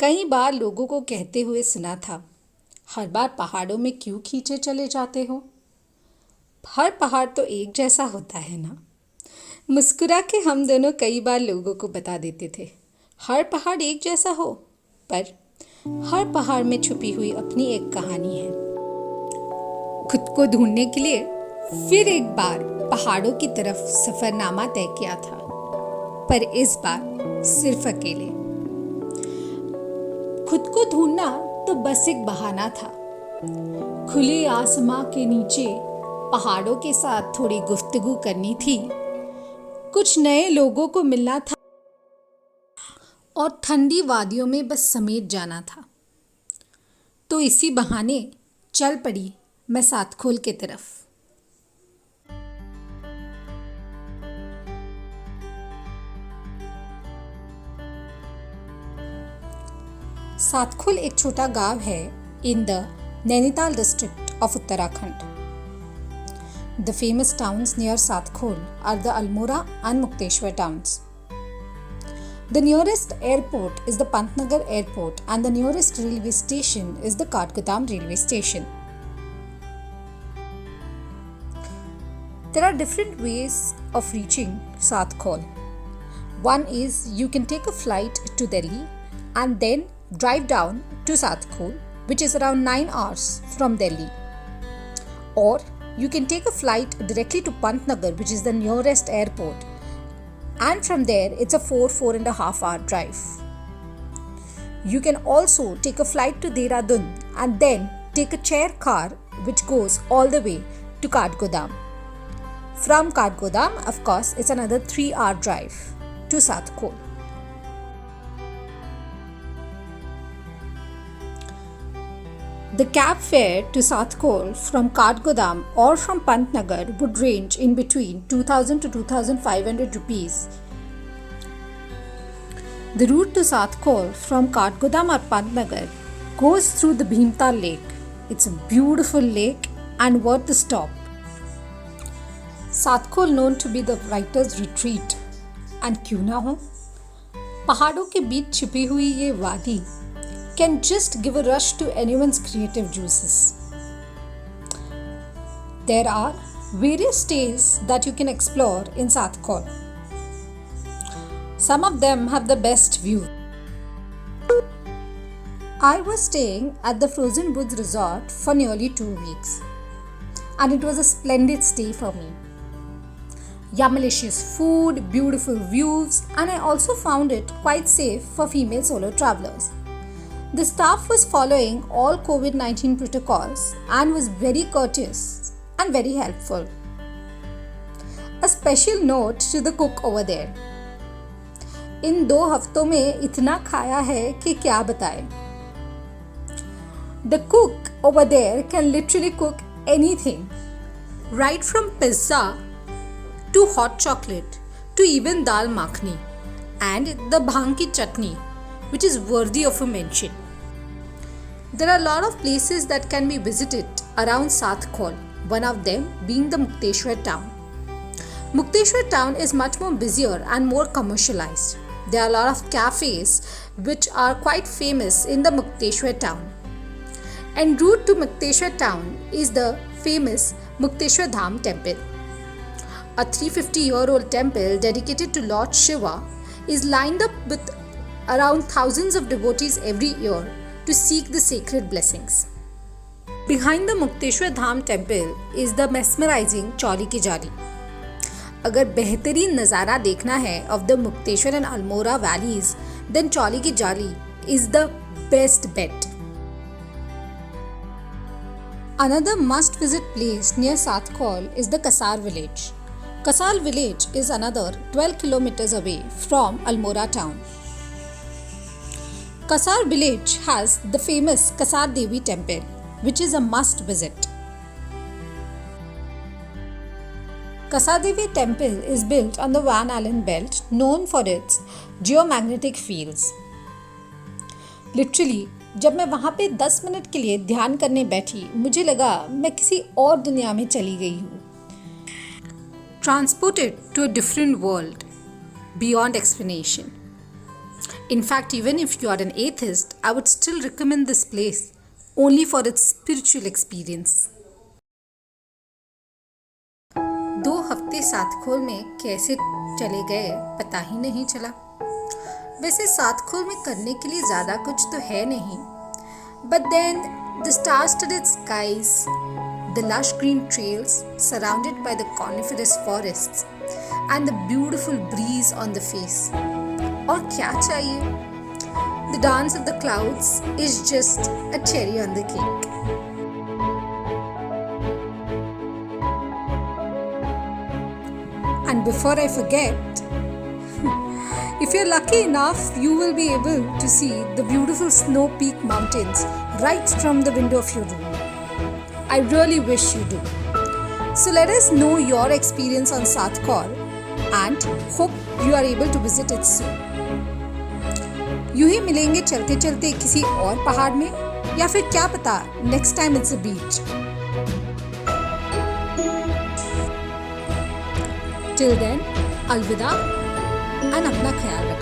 कई बार लोगों को कहते हुए सुना था, हर बार पहाड़ों में क्यों खींचे चले जाते हो? हर पहाड़ तो एक जैसा होता है ना। मुस्कुरा के हम दोनों कई बार लोगों को बता देते थे, हर पहाड़ एक जैसा हो, पर हर पहाड़ में छुपी हुई अपनी एक कहानी है। खुद को ढूंढने के लिए फिर एक बार पहाड़ों की तरफ सफरनामा तय किया था, पर इस बार सिर्फ अकेले। खुद को ढूंढना तो बस एक बहाना था। खुले आसमां के नीचे पहाड़ों के साथ थोड़ी गुफ्तगू करनी थी, कुछ नए लोगों को मिलना था और ठंडी वादियों में बस समेट जाना था। तो इसी बहाने चल पड़ी मैं सातखोल की तरफ। सातखोल एक छोटा गांव है in the Nainital district of Uttarakhand. The famous towns near Satkol are the Almora and Mukteshwar towns. The nearest airport is the Pantnagar airport and the nearest railway station is the Kathgodam railway station. There are different ways of reaching Satkol. One is you can take a flight to Delhi and then drive down to Satkol, which is around 9 hours from Delhi. Or you can take a flight directly to Pantnagar, which is the nearest airport, and from there it's a 4.5 hour drive. You can also take a flight to Dehradun and then take a chair car which goes all the way to Kathgodam. From Kathgodam, of course, it's another 3-hour drive to Satkol. The cab fare to Satkol from Kathgodam or from Pantnagar would range in between 2000 to 2500 rupees. The route to Satkol from Kathgodam or Pantnagar goes through the Bhimtal Lake. It's a beautiful lake and worth the stop. Satkol known to be the writer's retreat, and क्यों ना हो, पहाड़ों के बीच छिपी हुई ये वादी can just give a rush to anyone's creative juices. There are various stays that you can explore in Satkol. Some of them have the best view. I was staying at the Frozen Woods Resort for nearly 2 weeks, and it was a splendid stay for me. Yummalicious food, beautiful views, and I also found it quite safe for female solo travelers. The staff was following all COVID-19 protocols and was very courteous and very helpful. A special note to the cook over there. इन 2 हफ्तों में इतना खाया है कि क्या बताएं। The cook over there can literally cook anything, right from pizza to hot chocolate to even dal makhani and the bhang ki chutney, which is worthy of a mention. There are a lot of places that can be visited around Satkol, one of them being the Mukteshwar town. Mukteshwar town is much more busier and more commercialized. There are a lot of cafes which are quite famous in the Mukteshwar town. En route to Mukteshwar town is the famous Mukteshwar Dham temple. A 350-year-old temple dedicated to Lord Shiva is lined up with around thousands of devotees every year to seek the sacred blessings. Behind the Mukteshwar Dham temple is the mesmerizing Chauli ki Jali. अगर बेहतरीन नज़ारा देखना है of the Mukteshwar and Almora valleys, then Chauli ki Jali is the best bet. Another must-visit place near Satkol is the Kasar village. Kasar village is another 12 kilometers away from Almora town. Kasar village has the famous Kasar Devi temple, which is a must visit. Kasar Devi temple is built on the Van Allen belt, known for its geomagnetic fields. Literally, जब मैं वहाँ पे 10 minute के लिए ध्यान करने बैठी, मुझे लगा मैं किसी और दुनिया में चली गई हूँ. Transported to a different world, beyond explanation. In fact, even if you are an atheist, I would still recommend this place only for its spiritual experience. 2 हफ्ते सातखोल में कैसे चले गए पता ही नहीं चला। वैसे सातखोल में करने के लिए ज़्यादा कुछ तो है नहीं, but then the star-studded skies, the lush green trails surrounded by the coniferous forests, and the beautiful breeze on the face. और क्या चाहिए? The dance of the clouds is just a cherry on the cake. And before I forget, if you're lucky enough, you will be able to see the beautiful Snow Peak mountains right from the window of your room. I really wish you do. So let us know your experience on Satkor and hope you are able to visit it soon. यूं ही मिलेंगे चलते चलते किसी और पहाड़ में, या फिर क्या पता next time it's a beach. Till then अलविदा एंड अपना ख्याल रखना.